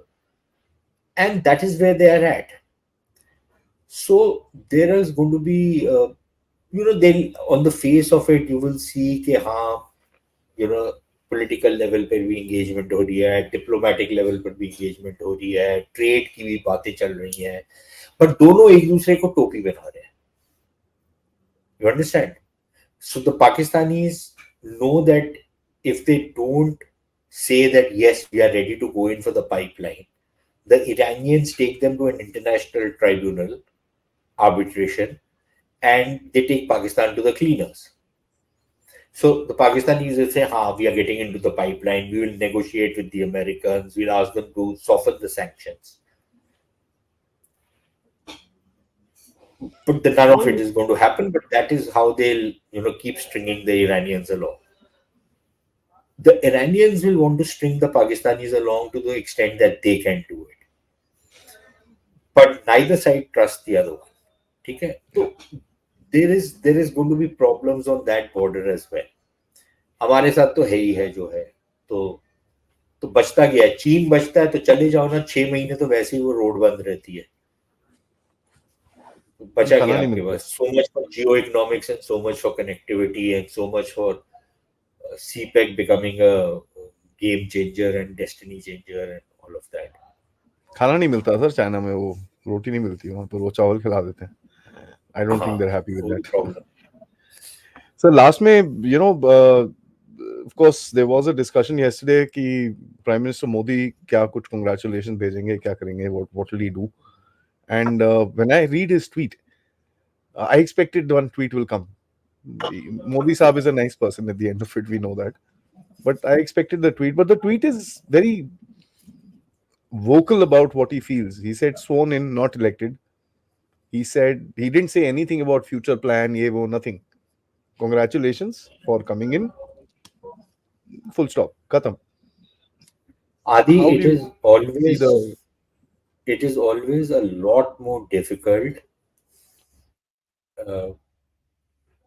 Speaker 2: and that is where they are at. So there is going to be, then on the face of it, you will see कि हाँ, political level पर भी engagement हो रही है, diplomatic level पर भी engagement हो रही है, ट्रेड की भी बातें चल रही हैं, बट दोनों एक दूसरे को टोपी बना रहे हैं. You understand? So the Pakistanis know that if they don't say that yes, we are ready to go in for the pipeline, The Iranians take them to an international tribunal, arbitration, and they take Pakistan to the cleaners. So the Pakistanis will say, "Ha, we are getting into the pipeline. We will negotiate with the Americans. We'll ask them to soften the sanctions." But none of it is going to happen. But that is how they'll, keep stringing the Iranians along. The Iranians will want to string the Pakistanis along to the extent that they can do it. But neither side trusts the other one. Okay? So there is going to be problems on that border as well. हमारे साथ तो है ही है जो है तो तो बचता गया है चीन बचता है तो चले जाओ ना 6 महीने तो वैसे ही वो रोड बंद रहती है तो बचा
Speaker 1: खाना
Speaker 2: गया
Speaker 1: नहीं
Speaker 2: आपके
Speaker 1: मिलता।
Speaker 2: पास so much for geo economics and so much for connectivity and so much for CPEC becoming a game changer and destiny changer and all of that.
Speaker 1: खाना नहीं मिलता सर, चाइना में वो रोटी नहीं मिलती वहाँ पर, वो चावल खिला देते हैं। आई डोंट थिंक
Speaker 2: हाँ
Speaker 1: दे आर हैप्पी विद
Speaker 2: वो भी
Speaker 1: दैट।
Speaker 2: प्रॉब्लम
Speaker 1: सर लास्ट में of course there was a discussion yesterday कि प्राइम मिनिस्टर मोदी क्या कुछ congratulations भेजेंगे, क्या करेंगे, what will he do, and when I read his tweet, I expected one tweet will come. Modi Saab is a nice person at the end of it, we know that. But I expected the tweet. But the tweet is very vocal about what he feels. He said sworn in, not elected. He said he didn't say anything about future plan, ye wo, nothing. Congratulations for coming in. Full stop. Khatam.
Speaker 2: Adi
Speaker 1: How do you see the
Speaker 2: it is always a lot more difficult uh,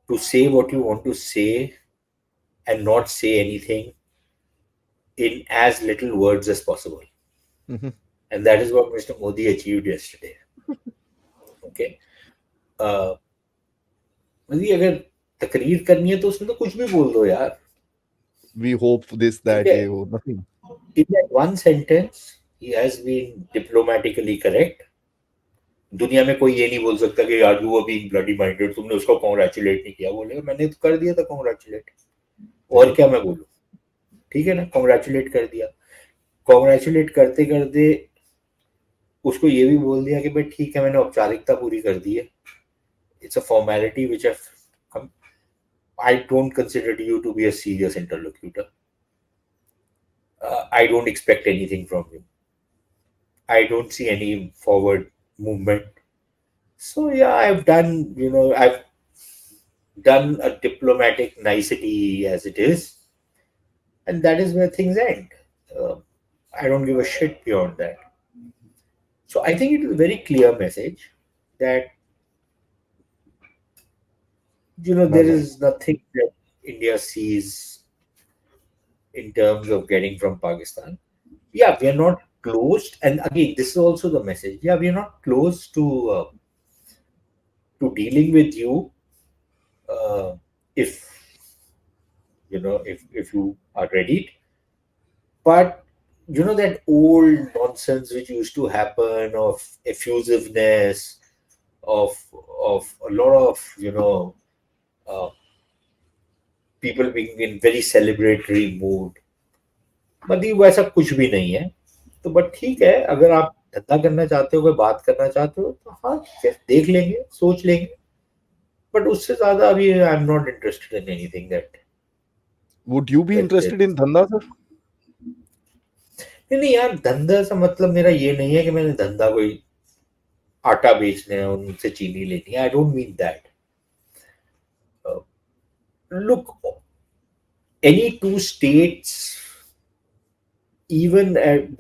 Speaker 2: to say what you want to say and not say anything in as little words as possible.
Speaker 1: Mhm.
Speaker 2: And that is what Mr. Modi achieved yesterday. Okay. मतलब अगर तकरीर करनी है तो उसमें तो कुछ भी बोल दो यार
Speaker 1: We hope this,
Speaker 2: ठीक
Speaker 1: that,
Speaker 2: है
Speaker 1: ye wo, nothing.
Speaker 2: in that one sentence he has been diplomatically correct. दुनिया में कोई ये नहीं बोल सकता कि यार you are being bloody minded तुमने उसको कांग्रेचुलेट नहीं किया बोलेगा मैंने तो कर दिया था कांग्रेचुलेट और क्या मैं बोलूं ठीक है ना कांग्रेचुलेट कर दिया कांग्रेचुलेट करते करते उसको ये भी बोल दिया कि भाई ठीक है मैंने औपचारिकता पूरी कर दी है it's a formality which I don't consider you to be a serious interlocutor. I don't expect anything from you. I don't see any forward movement. So yeah, I've done a diplomatic nicety as it is, and that is where things end. Uh, I don't give a shit beyond that. So I think it is a very clear message that there
Speaker 1: Bye-bye.
Speaker 2: is nothing that India sees in terms of getting from Pakistan. Yeah, we are not closed, and again, this is also the message. Yeah, we are not close to dealing with you if if you are ready. But that old nonsense which used to happen of effusiveness, of a lot of uh, people being in very celebratory mood. मतलब वैसा कुछ भी नहीं है तो but ठीक है अगर आप धंधा करना चाहते हो कोई बात करना चाहते हो तो हाँ फिर देख लेंगे सोच लेंगे बट उससे ज्यादा अभी आई am not interested in anything
Speaker 1: Would you be
Speaker 2: that
Speaker 1: interested in Dhanda, sir?
Speaker 2: नहीं नहीं यार धंधा से मतलब मेरा ये नहीं है कि मैंने धंधा कोई आटा बेचना है उनसे चीनी लेनी है I don't mean that look any two states even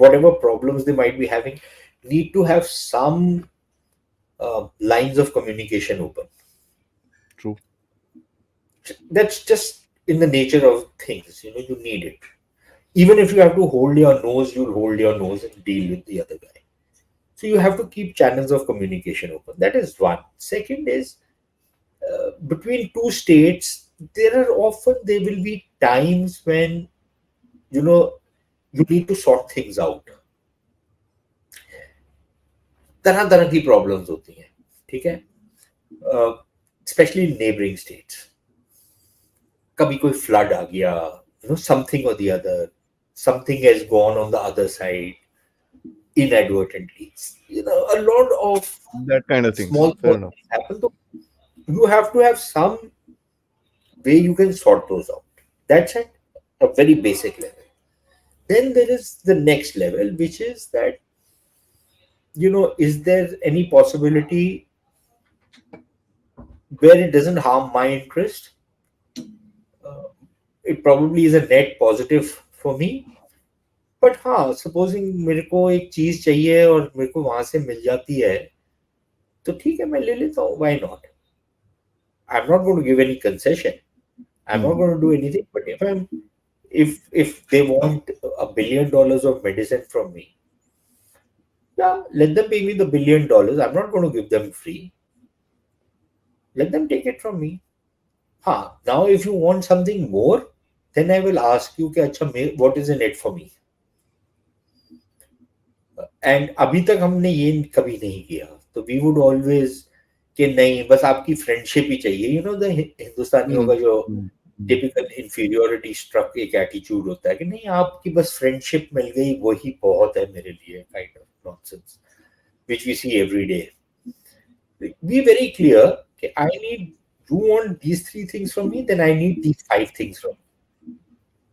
Speaker 2: whatever problems they might be having need to have some lines of communication open.
Speaker 1: True.
Speaker 2: That's just in the nature of things. You need it. Even if you have to hold your nose, you'll hold your nose and deal with the other guy. So you have to keep channels of communication open. That is one. Second is between two states, there will be times when you need to sort things out. तरह तरह की problems होती हैं ठीक है specially in neighbouring states कभी कोई flood आ गया समथिंग और the other something has gone on the other side inadvertently. A lot of
Speaker 1: That kind of things.
Speaker 2: small
Speaker 1: Fair
Speaker 2: small
Speaker 1: enough.
Speaker 2: things happen. So you have to have some way you can sort those out. That's at a very basic level. Then there is the next level, which is that, is there any possibility where it doesn't harm my interest? Uh, it probably is a net positive for me. But हाँ, supposing मेरे को एक चीज चाहिए और मेरे को वहां से मिल जाती है, तो ठीक है, मैं ले लेता हूँ. Why not? I am not going to give any concession. I am not
Speaker 1: Hmm.
Speaker 2: Going to do anything. But if they want $1 billion of medicine from me, yeah, let them pay me the $1 billion. I'm not going to give them free. Let them take it from me. Now if you want something more, then I will ask you कि अच्छा, what is in it for me? And अभी तक हमने ये कभी नहीं किया. तो वी वुड ऑलवेज कि नहीं, बस आपकी फ्रेंडशिप ही चाहिए. द हिंदुस्तानियों
Speaker 1: Hmm.
Speaker 2: का जो
Speaker 1: Hmm. Hmm.
Speaker 2: Typical inferiority struck एक एटीट्यूड होता है कि नहीं, आपकी बस फ्रेंडशिप मिल गई वही बहुत है मेरे लिए, kind of nonsense which we see every day. Be very clear कि I need, you want these three things from me, then I need these five things from you.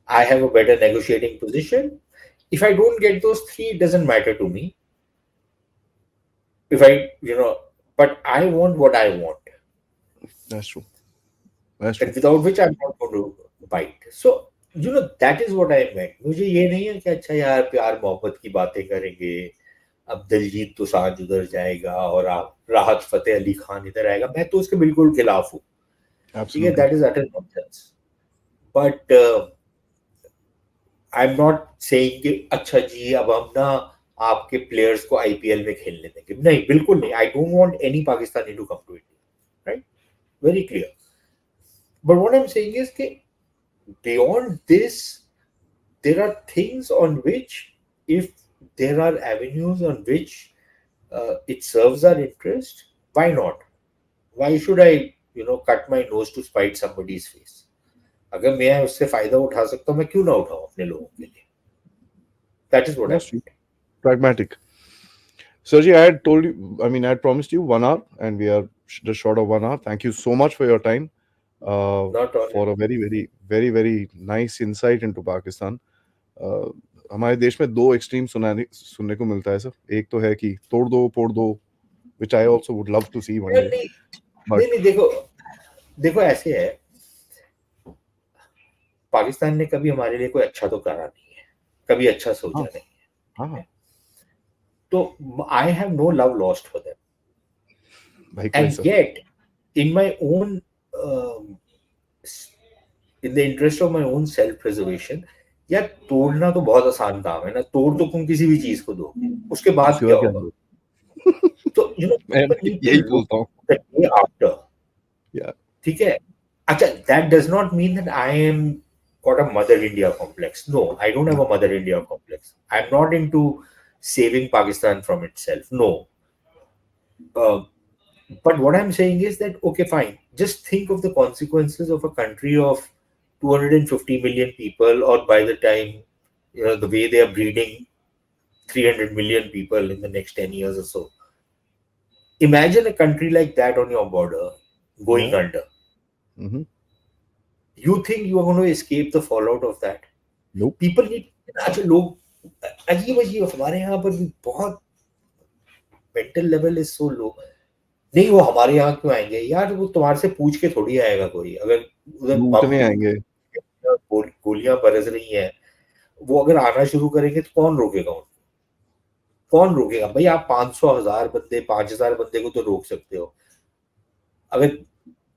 Speaker 2: I have a better negotiating position. If I don't get those three, it doesn't matter to me. If I, but I want what I want,
Speaker 1: That's true. That's
Speaker 2: and
Speaker 1: true.
Speaker 2: without which I'm not going to bite. So, that is what I meant. मुझे ये नहीं है कि अच्छा यार प्यार मोहब्बत की बातें करेंगे, अब दिलजीत दोसांझ उधर जाएगा और आप राहत फतेह अली खान इधर आएगा. मैं तो उसके बिल्कुल खिलाफ हूँ. ठीक है,
Speaker 1: Absolutely.
Speaker 2: That is utter nonsense. But I am not saying कि अच्छा जी अब हम ना आपके प्लेयर्स को आईपीएल में खेलने देंगे. नहीं, बिल्कुल नहीं. I don't want any Pakistani to come to India. Right? Very clear. But what I'm saying is that beyond this, there are things on which, if there are avenues on which it serves our interest, why not? Why should I, cut my nose to spite somebody's face? अगर मैं उससे फायदा उठा सकता हूँ, मैं क्यों ना उठाऊं अपने लोगों के लिए? That is what I
Speaker 1: That's true.
Speaker 2: meant.
Speaker 1: Pragmatic. Sergi, I had told you, I mean, I had promised you 1 hour, and we are just short of 1 hour. Thank you so much for your time,
Speaker 2: Not all.
Speaker 1: for a very, very, very, very nice insight into Pakistan. Uh, हमारे देश में दो extreme सुनने को मिलता है sir. एक तो है कि तोड़ दो फोड़ दो, which I also would love to see one
Speaker 2: नहीं
Speaker 1: day.
Speaker 2: नहीं
Speaker 1: But
Speaker 2: नहीं नहीं, देखो देखो, ऐसे है. पाकिस्तान ने कभी हमारे लिए कोई अच्छा तो करा नहीं है, कभी अच्छा सोचा
Speaker 1: हाँ
Speaker 2: नहीं
Speaker 1: हाँ
Speaker 2: है. तो I have no love lost for them.
Speaker 1: likewise
Speaker 2: And
Speaker 1: sir.
Speaker 2: yet, in my own, um, in the interest of my own self preservation, यार तोड़ना तो बहुत आसान काम है ना. तोड़ तो तुम किसी भी चीज को दोगे, उसके बाद
Speaker 1: उसके
Speaker 2: क्या
Speaker 1: बाद क्या
Speaker 2: होगा?
Speaker 1: होगा?
Speaker 2: तो
Speaker 1: मैं
Speaker 2: people need to
Speaker 1: यही
Speaker 2: look
Speaker 1: बोलता हूँ.
Speaker 2: the day after.
Speaker 1: Yeah.
Speaker 2: ठीक है. अच्छा, that does not mean that I am got a mother India complex. No, I don't have
Speaker 1: No.
Speaker 2: a mother India complex. I'm not into saving Pakistan from itself. No. uh, But what I'm saying is that, okay, fine. Just think of the consequences of a country of 250 million people, or by the time, the way they are breeding 300 million people in the next 10 years or so. Imagine a country like that on your border going
Speaker 1: Yeah.
Speaker 2: under.
Speaker 1: Mm-hmm.
Speaker 2: You think you are going to escape the fallout of that?
Speaker 1: Nope.
Speaker 2: People need. अच्छा, लोग अजीब अजीब, हमारे यहाँ पर भी बहुत mental level is so लो. नहीं, वो हमारे यहाँ क्यों आएंगे यार? वो तुम्हारे से पूछ के थोड़ी आएगा कोई. अगर उधर बम
Speaker 1: लूटने आएंगे.
Speaker 2: गोलियां बरस रही हैं, वो अगर आना शुरू करेंगे तो कौन रोकेगा उनको? कौन रोकेगा भाई? आप 500,000 बंदे, 5,000 बंदे को तो रोक सकते हो. अगर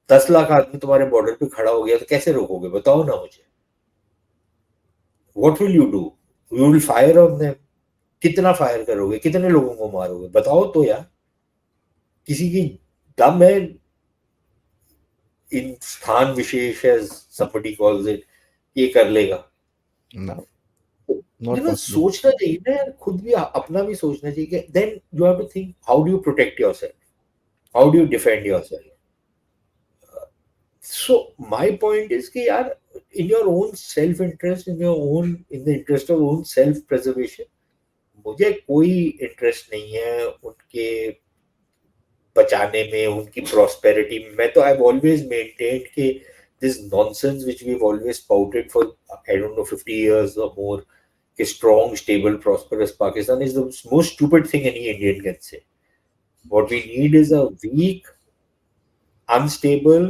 Speaker 2: 10 लाख आदमी तुम्हारे बॉर्डर पे खड़ा हो गया तो कैसे रोकोगे? बताओ ना मुझे. What will you do? You will fire on them. कितना फायर करोगे? कितने लोगों को मारोगे? बताओ तो यार. किसी की दम है इन स्थान विशेष, एज somebody calls it, ये कर लेगा?
Speaker 1: No, not possible.
Speaker 2: सोचना चाहिए ना यार, खुद भी अपना भी सोचना चाहिए कि then you have to think, how do you protect yourself, how do you defend yourself. So my point is कि यार, in your own self interest, in the interest of own self preservation, मुझे कोई interest नहीं है उनके बचाने में, उनकी प्रॉस्पेरिटी में। मैं तो आई ऑलवेज मेंटेन्ड कि this nonsense which we have always spouted for I don't know 50 years or more, कि strong, stable, prosperous Pakistan is the most stupid thing any Indian can say. What we need is a weak, unstable,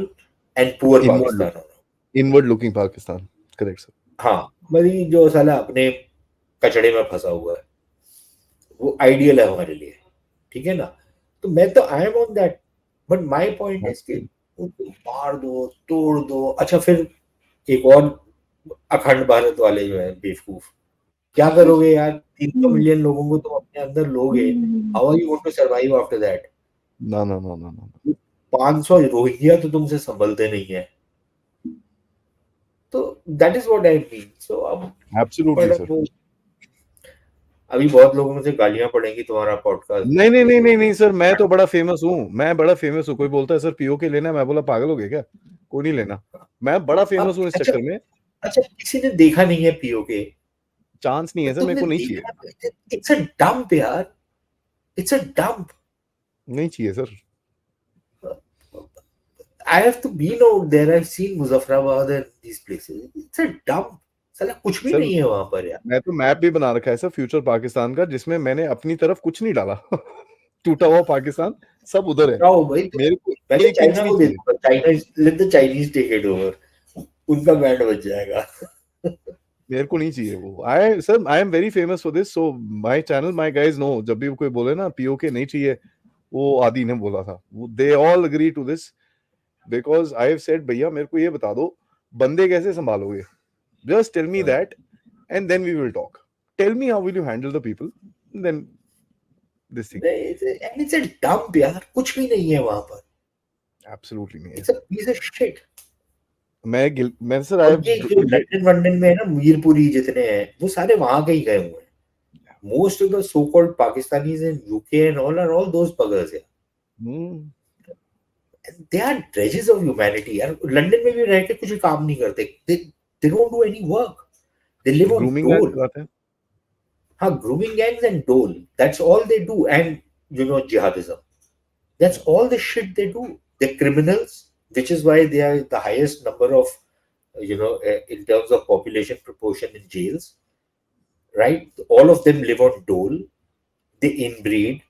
Speaker 2: and poor
Speaker 1: Inward look,
Speaker 2: Pakistan.
Speaker 1: inward looking Pakistan. Correct, sir.
Speaker 2: हाँ, भाई जो साला अपने कचड़े में फंसा हुआ है वो आइडियल है हमारे लिए, ठीक है ना? तो मैं तो I am on that, but my point is कि
Speaker 1: Absolutely.
Speaker 2: उनको मार दो, तोड़ दो। अच्छा, फिर एक और अखंड भारत वाले जो है बेवकूफ, क्या करोगे यार? 300 मिलियन लोगों को तुम अपने अंदर लोगे, how are you going to survive after that?
Speaker 1: No, no, no, no, no.
Speaker 2: 500 Rohingya तो तुमसे संभलते नहीं है। तो that is what I mean. So अब
Speaker 1: Absolutely,
Speaker 2: बट
Speaker 1: sir.
Speaker 2: वो अभी बहुत लोगों से गालियां पड़ेंगी तुम्हारा पॉडकास्ट
Speaker 1: नहीं नहीं
Speaker 2: देखते
Speaker 1: नहीं
Speaker 2: हुए।
Speaker 1: नहीं नहीं सर, मैं तो बड़ा फेमस हूँ, मैं बड़ा फेमस हूँ। कोई बोलता है सर पीओके लेना है, मैं बोला पागल हो गए क्या, कोई नहीं लेना। मैं बड़ा फेमस
Speaker 2: अब
Speaker 1: हूँ इस
Speaker 2: अच्छा,
Speaker 1: चक्कर में।
Speaker 2: अच्छा किसी ने देखा नहीं है पीओके?
Speaker 1: चांस नहीं है सर, मेरे
Speaker 2: तुमने
Speaker 1: को नहीं चाहिए।
Speaker 2: देखा? इट्स अ डंप यार, इट्स अ डंप।
Speaker 1: नहीं चाहिए sir.
Speaker 2: I have to been out there. I've seen Muzaffarabad and these places. It's a dump. साला कुछ भी
Speaker 1: सर
Speaker 2: नहीं है वहां पर यार।
Speaker 1: मैं तो मैप भी बना रखा है सर फ्यूचर पाकिस्तान का, जिसमें मैंने अपनी तरफ कुछ नहीं डाला। टूटा हुआ पाकिस्तान सब उधर है।
Speaker 2: बताओ भाई, तो
Speaker 1: मेरे को
Speaker 2: मैं तो
Speaker 1: एक इंच
Speaker 2: चाइना
Speaker 1: नहीं
Speaker 2: को दे
Speaker 1: चाहिए।
Speaker 2: दूंगा। China, let the Chinese take it over. उनका बैंड बच जाएगा।
Speaker 1: मेरे को नहीं चाहिए वो। I sir I am very famous for this, so my channel my guys no, जब भी कोई बोले ना पीओके नहीं चाहिए, वो आदि ने बोला था, they all agree to this, because I have said भैया मेरे को ये बता दो बंदे कैसे संभालोगे, just tell me that and then we will talk. Tell me how will you handle the people, then this thing.
Speaker 2: And it's a dump यार, कुछ भी नहीं है वहां पर।
Speaker 1: एब्सोल्युटली नहीं है
Speaker 2: it's a
Speaker 1: sir.
Speaker 2: Piece of shit.
Speaker 1: मैं सर आई
Speaker 2: और ये जो
Speaker 1: हैव
Speaker 2: लंदन वंडन में है ना, मीरपुरी जितने हैं वो सारे वहां के ही गए हुए हैं। Most of the so called Pakistanis in UK and all are all those buggers यार। They are dregs of humanity यार। लंदन में भी रह के कुछ काम नहीं करते। They don't do any work, they live on
Speaker 1: grooming gang
Speaker 2: dole.
Speaker 1: चलाते हैं।
Speaker 2: हाँ, grooming gangs and dole, that's all they do. And jihadism, that's all the shit they do. They're criminals, which is why they are the highest number of in terms of population proportion in jails, right? All of them live on dole, they inbreed.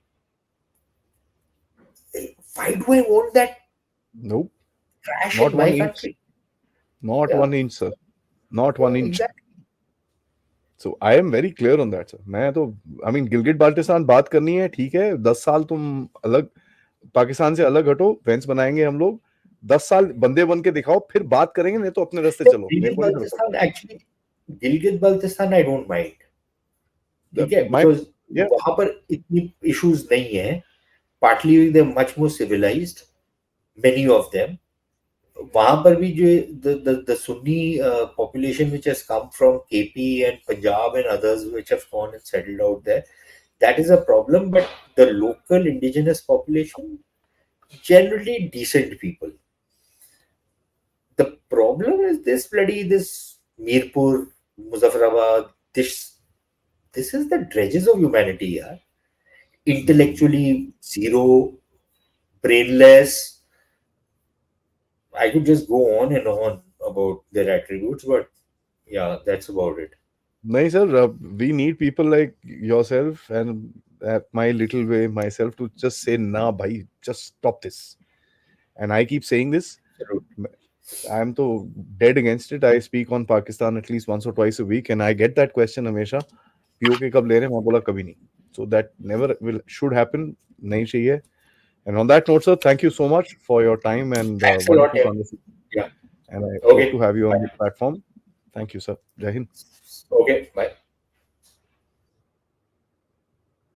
Speaker 2: Why do I want that
Speaker 1: Nope,
Speaker 2: trash
Speaker 1: not
Speaker 2: in my
Speaker 1: one inch,
Speaker 2: country?
Speaker 1: not
Speaker 2: Yeah,
Speaker 1: 1 inch sir, not
Speaker 2: yeah,
Speaker 1: 1 inch।
Speaker 2: exactly.
Speaker 1: So I am very clear on that sir. मैं तो I mean Gilgit Baltistan बात करनी है ठीक है, 10 साल तुम अलग पाकिस्तान से अलग हटो, फेंस बनाएंगे हम लोग, 10 साल बंदे बन के दिखाओ, फिर बात करेंगे, नहीं तो अपने रास्ते
Speaker 2: So,
Speaker 1: चलो, मेरे
Speaker 2: Gilgit
Speaker 1: को नहीं फर्क
Speaker 2: Baltistan actually, Gilgit Baltistan I don't mind, ठीक
Speaker 1: पड़ता।
Speaker 2: है,
Speaker 1: माय
Speaker 2: बिकॉज
Speaker 1: या
Speaker 2: वहां पर इतनी इश्यूज नहीं है। Partly they much more civilised, many of them. वहां पर भी जो the Sunni population which has come from KP and Punjab and others which have gone and settled out there, that is a problem. But the local indigenous population, generally decent people. The problem is this Mirpur, Muzaffarabad, this is the dredges of humanity, yeah. Intellectually zero, brainless. I could just go on and on about their attributes, but yeah, that's about it.
Speaker 1: नहीं sir, we need people like yourself and at my little way myself to just say nah bhai, just stop this, and I keep saying this. I'm so dead against it. I speak on Pakistan at least once or twice a week, and I get that question हमेशा, PoK कब ले रहे हैं, मैं बोला कभी नहीं। So that never will should happen, नहीं चाहिए। And on that note, sir, thank you so much for your time and
Speaker 2: Thanks a lot.
Speaker 1: wonderful
Speaker 2: Yeah.
Speaker 1: conversation.
Speaker 2: Yeah.
Speaker 1: And I hope
Speaker 2: Okay.
Speaker 1: to have you on
Speaker 2: Bye.
Speaker 1: this platform. Thank you, sir. Jai Hind.
Speaker 2: Okay. Bye.